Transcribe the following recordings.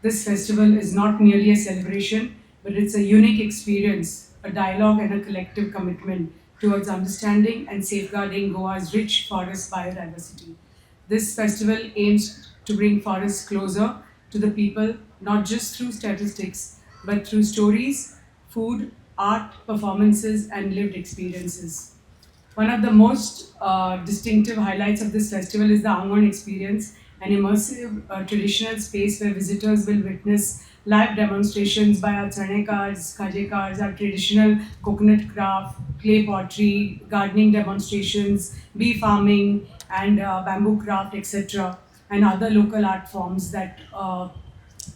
This festival is not merely a celebration, but it's a unique experience, a dialogue, and a collective commitment towards understanding and safeguarding Goa's rich forest biodiversity. This festival aims to bring forests closer to the people, not just through statistics, but through stories, food, art, performances, and lived experiences. One of the most distinctive highlights of this festival is the Angon experience, an immersive traditional space where visitors will witness live demonstrations by our charnekars, kajekars, our traditional coconut craft, clay pottery, gardening demonstrations, bee farming, and bamboo craft, etc., and other local art forms that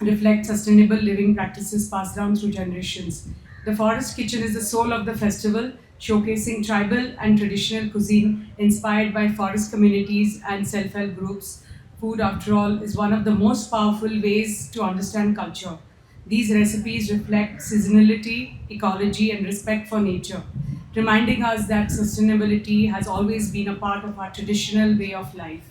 reflect sustainable living practices passed down through generations. The Forest Kitchen is the soul of the festival, showcasing tribal and traditional cuisine inspired by forest communities and self help groups. Food, after all, is one of the most powerful ways to understand culture. These recipes reflect seasonality, ecology, and respect for nature, reminding us that sustainability has always been a part of our traditional way of life.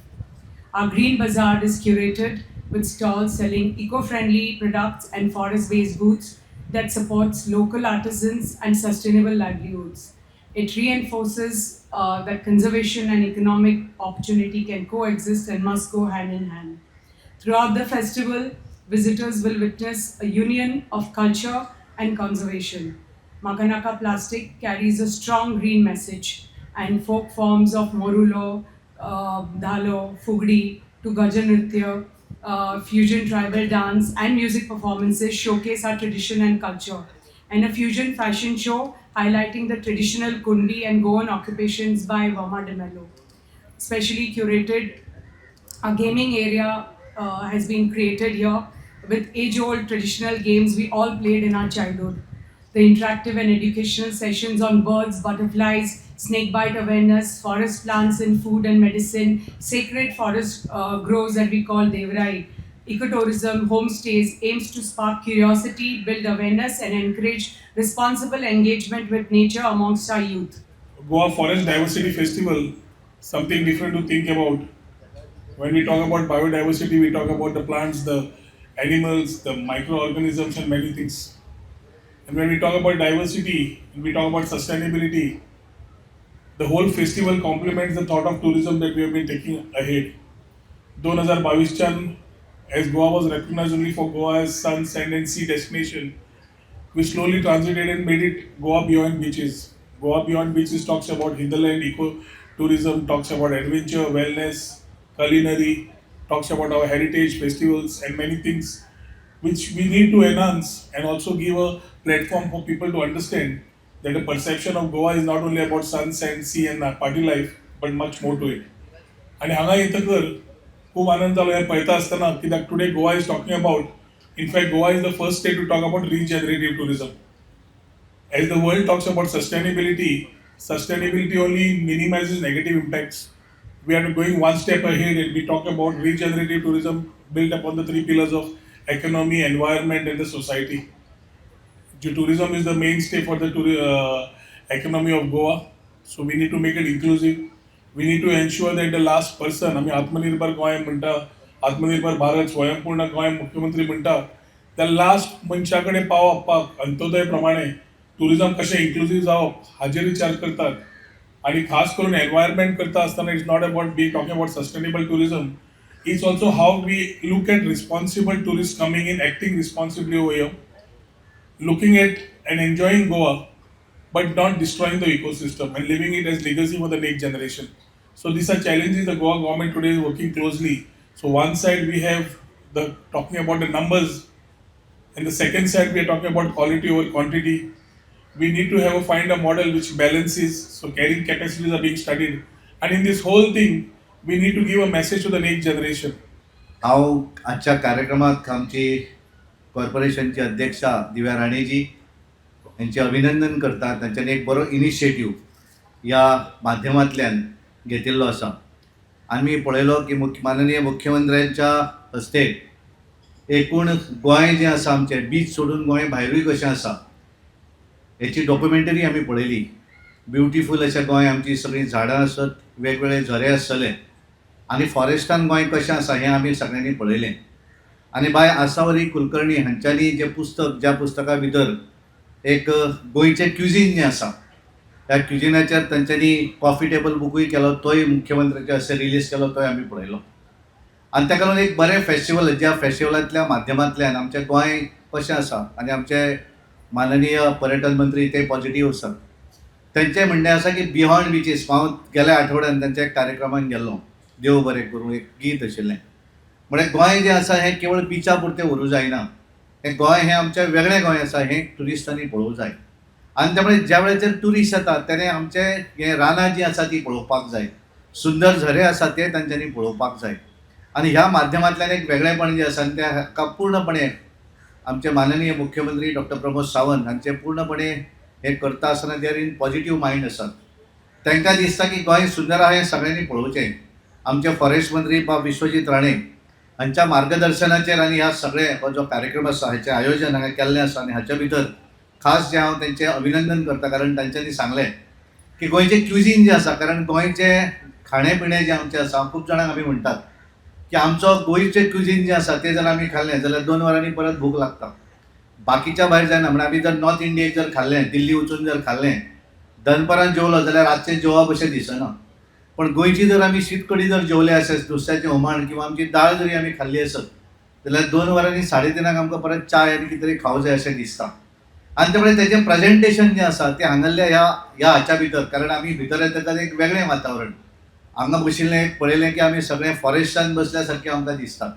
Our green bazaar is curated with stalls selling eco-friendly products and forest-based goods that supports local artisans and sustainable livelihoods. It reinforces that conservation and economic opportunity can coexist and must go hand in hand. Throughout the festival, visitors will witness a union of culture and conservation. Makanaka plastic carries a strong green message, and folk forms of Morulo, Dhalo, Fugdi to Gajan Nritya, fusion tribal dance, and music performances showcase our tradition and culture. And a fusion fashion show highlighting the traditional Kundi and Goan occupations by Vama de Mello, specially curated. A gaming area has been created here with age-old traditional games we all played in our childhood. The interactive and educational sessions on birds, butterflies, snakebite awareness, forest plants in food and medicine, sacred forest groves that we call Devrai. Ecotourism, homestays aims to spark curiosity, build awareness, and encourage responsible engagement with nature amongst our youth. Goa Forest Diversity Festival, something different to think about. When we talk about biodiversity, we talk about the plants, the animals, the microorganisms, and many things. And when we talk about diversity and we talk about sustainability, the whole festival complements the thought of tourism that we have been taking ahead. 2022 as Goa was recognized only for Goa as sun, sand, and sea destination, we slowly transited and made it Goa Beyond Beaches. Goa Beyond Beaches talks about hinterland eco-tourism, talks about adventure, wellness, culinary, talks about our heritage, festivals, and many things which we need to enhance and also give a platform for people to understand that the perception of Goa is not only about sun, sand, sea, and party life, but much more to it. आणि हांगा येतकर खूप आनंद जालो हे पळयता आसतना कित्याक today Goa is talking about in fact Goa is the first state to talk about regenerative tourism. As the world talks about sustainability, sustainability only minimizes negative impacts. We are going one step ahead and we talk about regenerative tourism built upon the three pillars of economy, environment, and the society. Tourism is the mainstay for the economy of Goa. So we need to make it inclusive. We need to ensure that the last person, आम्ही आत्मनिर्भर गोंय म्हणटा, आत्मनिर्भर भारत, स्वयंपूर्ण गोंय मुख्यमंत्री म्हणटा, त्या last मनशा कडेन पावपाक अंत्योदय प्रमाणे टुरिझम कशें इन्क्लुसीव जावप हाजेर विचार करतात. आणि खास करून एनवायरमेंट करता आसतना it's not about be talking about sustainable tourism. It's also how we look at responsible tourists coming in, acting responsibly over here, looking at and enjoying Goa, but not destroying the ecosystem and leaving it as legacy for the next generation. So these are challenges the Goa government today is working closely. So one side we have the talking about the numbers, and the second side we are talking about quality over quantity. We need to have find a model which balances. So carrying capacities are being studied, and in this whole thing, we need to give a message to the next generation. हांव आजच्या कार्यक्रमात आमची कॉर्पोरेशनची अध्यक्षा दिव्या राणेजी यांचे अभिनंदन करता. तांच्यांनी एक बरो इनिशिएटीव ह्या माध्यमांतल्यान घेतिल्लो आसा. आमी पळयलो की माननीय मुख्यमंत्र्यांच्या हस्ते एकूण गोंय जें आसा आमचें बीच सोडून गोंय भायरूय कशें आसा हेची डॉक्युमेंटरी आमी पळयली. ब्युटिफूल अशें गोंय, आमची सगळीं झाडां आसत, वेगवेगळे झरे आसतले, आनी फॉरेस्टान गोंय कशें आसा हें आमी सगळ्यांनी पळयलें. आनी बाय आसावरी कुलकर्णी हांच्यांनी जे पुस्तक ज्या पुस्तका भितर एक गोंयचें क्युजीन जें आसा त्या क्युजिनाचेर तांच्यांनी कॉफी टेबल बुकूय केलो, तोय मुख्यमंत्र्याचे अशें रिलीज केलो, तोय आमी पळयलो. आनी ताका लागून एक बरें फेस्टिवल, ज्या फेस्टिवलांतल्या माध्यमांतल्यान आमचें गोंय कशें आसा आनी आमचे माननीय पर्यटन मंत्री ते पॉझिटिव्ह आसात. तेंचें म्हणणें आसा की बियॉन्ड बिचीस, हांव गेल्या आठवड्यान तांच्या एक कार्यक्रमाक गेल्लो, देव बरें करूं, एक गीत आशिल्लें. म्हणजे गोंय जें आसा हें केवळ बिचा पुरतें व्हरूं जायना. हें गोंय हें आमचें वेगळें गोंय आसा, हें ट्युरिस्टांनी पळोवंक जाय. आनी त्यामुळे ज्या वेळाचेर ट्युरिस्ट येतात तेणे आमचे हे रानां जीं आसा ती पळोवपाक जाय, सुंदर झरे आसा ते तांच्यांनी पळोवपाक जाय. आनी ह्या माध्यमांतल्यान एक वेगळेपण जें आसा आनी त्या हाका पूर्णपणे आमचे माननीय मुख्यमंत्री डॉक्टर प्रमोद सावंत हांचे पूर्णपणे हे करता आसतना देर इन पॉझिटिव्ह मायंड आसात. तांकां दिसता की गोंय सुंदर आहा हें सगळ्यांनी पळोवचें. आमचे फॉरेस्ट मंत्री बा विश्वजीत राणे हांच्या मार्गदर्शनाचेर आनी ह्या सगळे हो जो कार्यक्रम आसा हाचें आयोजन हांगा केल्लें आसा आनी हाच्या भितर खास जे हांव तेंचें अभिनंदन करता, कारण तांच्यांनी सांगलें की गोंयचें क्युजीन जें आसा, कारण गोंयचें खाणें पिणें जें आमचें आसा, खूब जाणांक आमी म्हणटात की आमचो गोंयचें क्युजीन जें आसा तें जर आमी खाल्लें जाल्यार 2 वरांनी परत भूक लागता. बाकीच्या भायर जायना. म्हणजे आमी जर नॉर्थ इंडियेक जर खाल्लें, दिल्ली वचून जर खाल्लें, दनपारां जेवलो जाल्यार रातचें जेवप अशें दिसना. पण गोंयची जर आमी शीत कडी जर जेवले आसत, नुस्त्याचें हुमण किंवा आमची दाळ जरी आमी खाल्ली आसत जाल्यार 2 वरांनी 3:30 आमकां परत चाय आनी कितें तरी खावं जाय अशें दिसता. आनी त्यामुळे तेजें प्रेजेंटेशन जें आसा तें हांगासरल्या ह्या हाच्या भितर, कारण आमी भितर येतकच एक वेगळें वातावरण हांगा बशिल्लें एक पळयलें की आमी सगळे फॉरेस्टान बसल्या सारकें आमकां दिसता.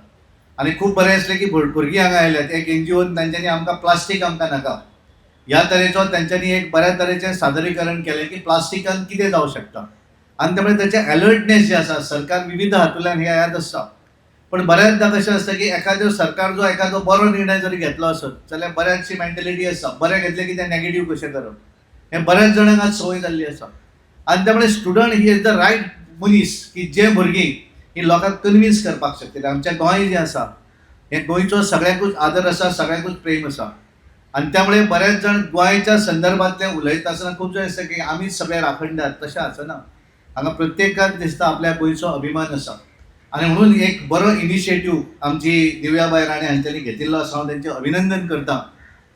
आनी खूब बरें आसलें की भुरगीं हांगा आयल्यात. एक एनजीओन तांच्यांनी आमकां प्लास्टीक आमकां नाका ह्या तरेचो तांच्यांनी एक बऱ्या तरेचें सादरीकरण केलें की प्लास्टिकान कितें जावं शकता. आनी त्यामुळे तेचें अलर्टनेस जें आसा, सरकार विविध हातूंतल्यान हें याद आसता. पण बऱ्याचदा कशें आसता की एखादो सरकार जो एखादो बरो निर्णय जरी घेतलो आसत जाल्यार बऱ्याचशी मेंटेलिटी आसता, बरें घेतलें की तें नेगेटीव कशें करप, हें बऱ्याच जाणांक आज संवय जाल्ली आसा. आनी त्यामुळे student he is the right मनीस की जे भुरगीं ही लोकांक कन्विन्स करपाक शकतले. आमचें गोंय जें आसा हें गोंयचो सगळ्यांकूच आदर आसा, सगळ्यांकूच प्रेम आसा. आनी त्यामुळे बरेच जाण गोंयच्या संदर्भांतलें उलयता आसतना खूब जाण दिसता की आमीच सगळे राखणदार, तशें आसना. हांगा प्रत्येकाक दिसता आपल्या गोंयचो अभिमान आसा. आनी म्हणून एक बरो इनिशिएटीव आमची दिव्याबाई राणे हांच्यांनी घेतिल्लो आसा, हांव तेंचें अभिनंदन करतां.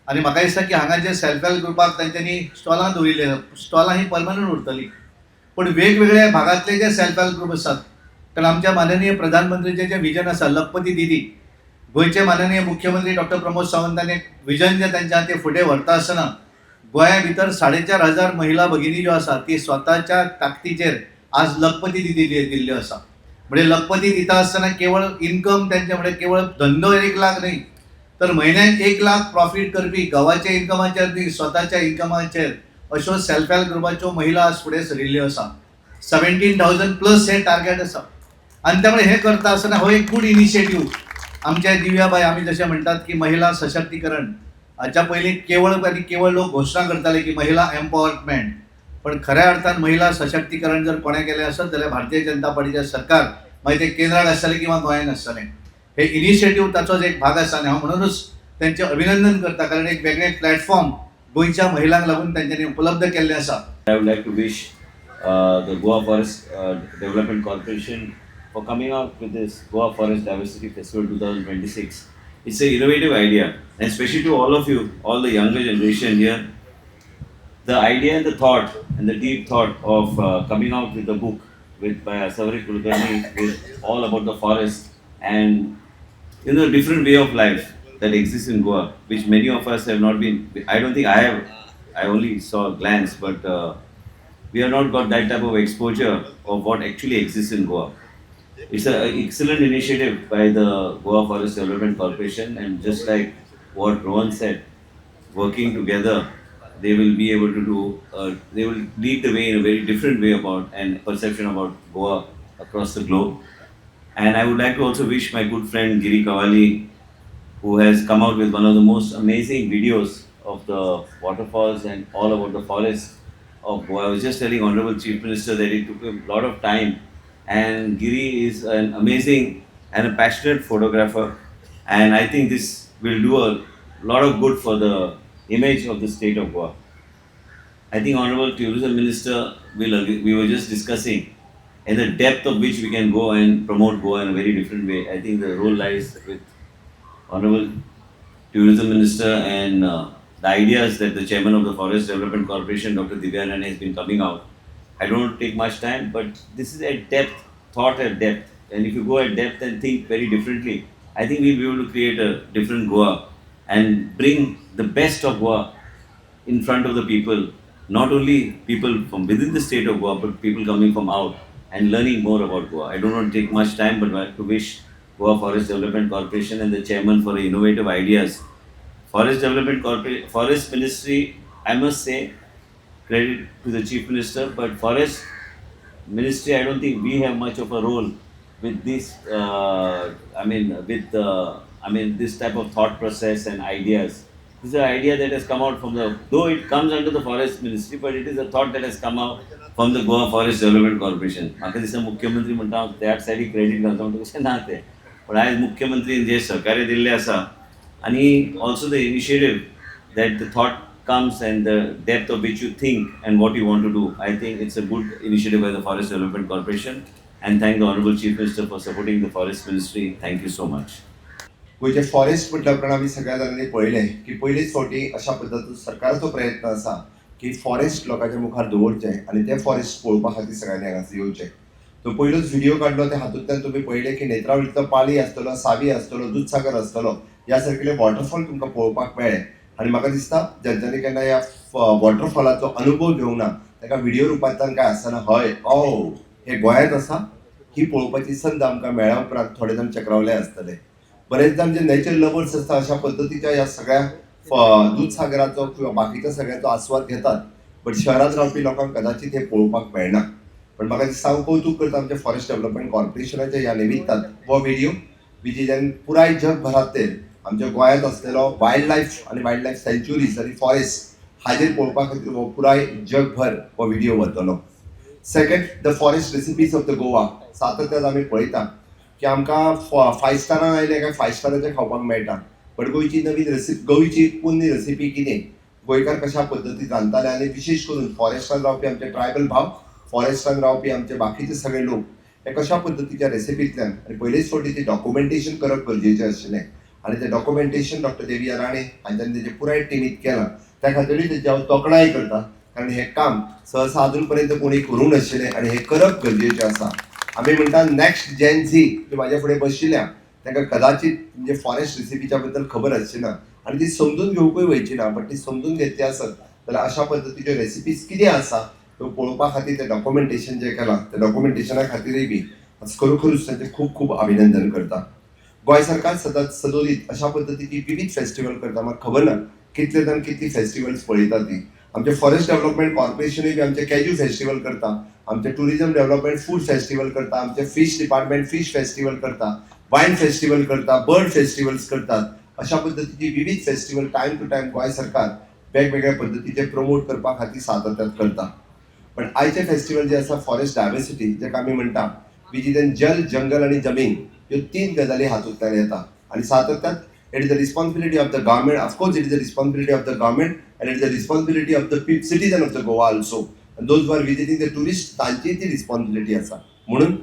आनी म्हाका दिसता की हांगा जे सेल्फ हेल्प ग्रुपाक तांच्यांनी स्टॉलां दवरिल्लीं, स्टॉलां ही परमनंट उरतलीं. पण वेगवेगळ्या भागांतले जे सेल्फ हेल्प ग्रुप आसात, कारण आमच्या माननीय प्रधानमंत्रीचें जें विजन आसा लखपती दिदी, गोंयचे माननीय मुख्यमंत्री डॉक्टर प्रमोद सावंतांनी एक विजन जें तांच्या ते फुडें व्हरता आसतना गोंया भितर 4,500 महिला भगिनी ज्यो आसा ती स्वताच्या ताकदीचेर आज लखपती दिदी दिल्ल्यो आसा. म्हणजे लखपती दिता आसतना केवळ इन्कम तेंचे म्हणजे केवळ धंदो 1 लाख न्ही, तर म्हयन्याक 1 लाख प्रॉफीट करपी गांवाच्या इन्कमाचेर न्ही, स्वताच्या इन्कमाचेर अश्यो सेल्फ हेल्प ग्रुपाच्यो महिला आज फुडें सरिल्ल्यो आसा. 17,000+ हें टार्गेट आसा. आनी त्यामुळे हें करता आसतना हो एक गूड इनिशिएटीव आमच्या दिव्याबाई, आमी जशें म्हणटात की महिला सशक्तीकरण, हाच्या पयलीं केवळ लोक घोशणा करताले की महिला एम्पॉवरमेंट, पण खऱ्या अर्थान महिला सशक्तीकरण जर कोणें केलें आसत जाल्यार भारतीय जनता पार्टीचें सरकार मागीर तें केंद्राक आसतलें किंवा गोंयांत आसतलें. हे इनिशिएटीव ताचोच एक भाग आसा आनी हांव म्हणूनच तेंचें अभिनंदन करता, कारण एक वेगळें प्लॅटफॉर्म गोंयच्या महिलांक लागून तेंच्यांनी उपलब्ध केल्लें आसा. I would like to wish the Goa Forest Development Corporation for coming out with this Goa Forest Diversity Festival 2026. It's an innovative idea, and especially to all of you, all the younger generation here, the idea and the thought and the deep thought of coming out with a book by Asavari Kulkarni with all about the forest and different way of life that exists in Goa, which many of us have not been. I don't think I have. I only saw a glance, but we have not got that type of exposure of what actually exists in Goa. It's an excellent initiative by the Goa Forest Development Corporation, and just like what Rohan said, working together, they will be able to do. They will lead the way in a very different way about and perception about Goa across the globe. And I would like to also wish my good friend Giri Kawali, who has come out with one of the most amazing videos of the waterfalls and all about the forest of Goa. I was just telling Honorable Chief Minister that it took him a lot of time, and Giri is an amazing and a passionate photographer, and I think this will do a lot of good for the image of the state of Goa. I think Honorable Tourism Minister will agree. We were just discussing and the depth of which we can go and promote Goa in a very different way. I think the role lies with Honorable Tourism Minister and the ideas that the Chairman of the Forest Development Corporation, Dr. Divya Rane, has been coming out. I don't want to take much time, but this is at depth, thought at depth. And if you go at depth and think very differently, I think we'll be able to create a different Goa and bring the best of Goa in front of the people, not only people from within the state of Goa, but people coming from out and learning more about Goa. I don't want to take much time, but I have to wish Goa Forest Development Corporation and the chairman for innovative ideas. Forest Ministry, I must say, credit to the Chief Minister, but Forest Ministry, I don't think we have much of a role with this. This type of thought process and ideas. This is an idea that has come out from though it comes under the Forest Ministry, but it is a thought that has come out from the Goa Forest Development Corporation. म्हाका दिसता मुख्यमंत्री म्हणटा हांव त्या सायडीक credit घालता म्हणटा तशें ना तें, पण आयज मुख्यमंत्रीन जे सहकार्य दिल्लें आसा आनी also the initiative that the thought comes and the depth of which you think and what you want to do. I think it's a good initiative by the Forest Development Corporation, and thank the Honorable Chief Minister for supporting the Forest Ministry. Thank you so much. गोंयचे forest म्हटल्या उपरांत आमी सगळ्या जाणांनी पळयलें की पयलीच फावटी अशा पद्दतीन सरकाराचो प्रयत्न आसा की फॉरेस्ट लोकांच्या मुखार दवरचें आनी ते फॉरेस्ट पळोवपा खातीर सगळ्यांनी हांगासर येवचें. तो पयलोच व्हिडिओ काडलो ते हातूंतल्यान तुमी पळयलें की नेत्रावळीतलो पाळी आसतलो, सावी आसतलो, दूधसागर आसतलो, ह्या सारकेले वॉटरफॉल तुमकां पळोवपाक मेळ्ळे. आनी म्हाका दिसता ज्यांच्यांनी केन्ना ह्या वॉटरफॉलाचो अनुभव घेवंक ना ताका व्हिडिओ रुपांतल्यान काय आसतना हय हे गोंयांत आसा ही पळोवपाची संद आमकां मेळ्ळ्या उपरांत थोडे जाण चक्रावले आसतले. बरेच जाण जे नेचर लवर्स आसता अशा पद्दतीच्या ह्या सगळ्या दूधसागराचो किंवा बाकीच्या सगळ्याचो आस्वाद घेतात, बट शहरांत रावपी लोकांक कदाचित हे पळोवपाक मेळना. पण म्हाका दिसता हांव कौतुक करता आमच्या फॉरेस्ट डेव्हलपमेंट कॉर्पोरेशनाच्या ह्या निमित्तान हो व्हिडिओ विजेच्यान पुराय जगभरांतले आमच्या गोंयांत असलेलो वायल्ड लायफ सँच्युरीज आनी फॉरेस्ट हाजेर पळोवपा खातीर हो पुराय जगभर हो व्हिडिओ वतलो. Second, the forest recipes of the Goa. सातत्यान आमी पळयता की आमकां 5 स्टारान आयले काय 5 स्टाराचें खावपाक मेळटा, बट गोंयची नवीन गोंयची पोरणी रेसिपी कितें, गोंयकार कशा पद्दतीन रांदताले, आनी विशेश करून फॉरेस्टान रावपी आमचे ट्रायबल भाव, फॉरेस्टान रावपी आमचे बाकीचे सगळे लोक हे कशा पद्दतीच्या रेसिपींतल्यान आनी पयलेच फावटी ते डॉक्युमेंटेशन करप गरजेचें आशिल्लें. आनी तें डॉक्युमेंटेशन डॉक्टर देविया राणे हांच्यानी तेजें पुराय टिमीत केलां. त्या खातीरूय तेजी हांव तोखणाय करता, कारण हें काम सहसा अजून पर्यंत कोणी करूंक नाशिल्लें आनी हें करप गरजेचें आसा. आमी म्हणटा नेक्स्ट जेन झी जी म्हाजे फुडें बशिल्ल्या ताका कदाचित म्हणजे फॉरेस्ट रेसिपीच्या बद्दल खबर आसची ना आनी ती समजून घेवंकूय वयची ना, बट ती समजून घेतली आसत जाल्यार अशा पद्दतीच्यो रेसिपीज कितें आसा त्यो पळोवपा खातीर तें डॉक्युमेंटेशन जें केलां त्या डॉक्युमेंटेशना खातीरय बी खरोखरूच ताचें खूब खूब अभिनंदन करता. गोंय सरकार सतत सदोदीत अशा पद्दतीची विविध फेस्टिवल करता. म्हाका खबर ना कितले जाण कितली फेस्टिवल्स पळयता ती. आमचे फॉरेस्ट डेव्हलपमेंट कॉर्पोरेशनूय बी आमचे कॅज्यू फेस्टिवल करता, आमचे टुरिझम डेव्हलपमेंट फूड फेस्टिवल करता, आमचे फिश डिपार्टमेंट फिश फेस्टिवल करता, वायन फेस्टिवल करता, बर्ड फेस्टिवल्स करतात. अशा पद्दतीची विविध festival time to time Goa सरकार वेगवेगळ्या पद्दतीचे प्रमोट करपा खातीर सातत्यान करता. पण आयचे फेस्टिवल जे आसा फॉरेस्ट डायवर्सिटी जेका आमी म्हणटा, विजितन जल, जंगल आनी जमीन ह्यो 3 गजाली हातूंतल्यान येता आनी सातत्यान it is the responsibility of the government. Of course, it is the responsibility of the government and it is the responsibility of the citizen of the Goa also. And those who are visiting the tourists, तांची ती responsibility आसा. म्हणून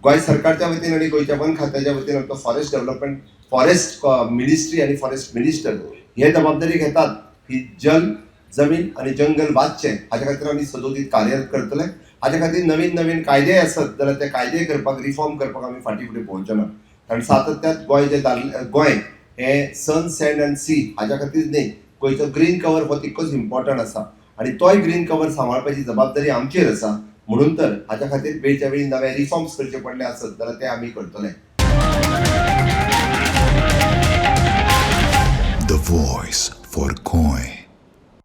गोंय सरकारच्या वतीन आनी गोंयच्या one खात्याच्या वतीन आमचो फॉरेस्ट डेव्हलपमेंट, फॉरेस्ट मिनिस्ट्री आनी फॉरेस्ट मिनिस्टर हे जबाबदारी घेतात की जल, जमीन आनी जंगल वाचचें हाच्या खातीर आमी सदोदीत कार्यरत करतले. हाच्या खातीर नवीन नवीन कायदे आसत जाल्यार ते कायदे करपाक, रिफॉर्म करपाक आमी फाटीं फुडें पळोवचे ना. कारण सातत्यान गोंय हे सन, सँड अँड सी हाच्या खातीर न्ही, गोंयचो ग्रीन कवर हो तितकोच इम्पॉर्टंट आसा आनी तोय ग्रीन कवर सांबाळपाची जबाबदारी आमचेर आसा. म्हणून तर हाच्या खातीर वेळच्या वेळी नवे रिफॉर्म्स करचे पडले आसत जाल्यार ते आमी करतले. The voice for Goa.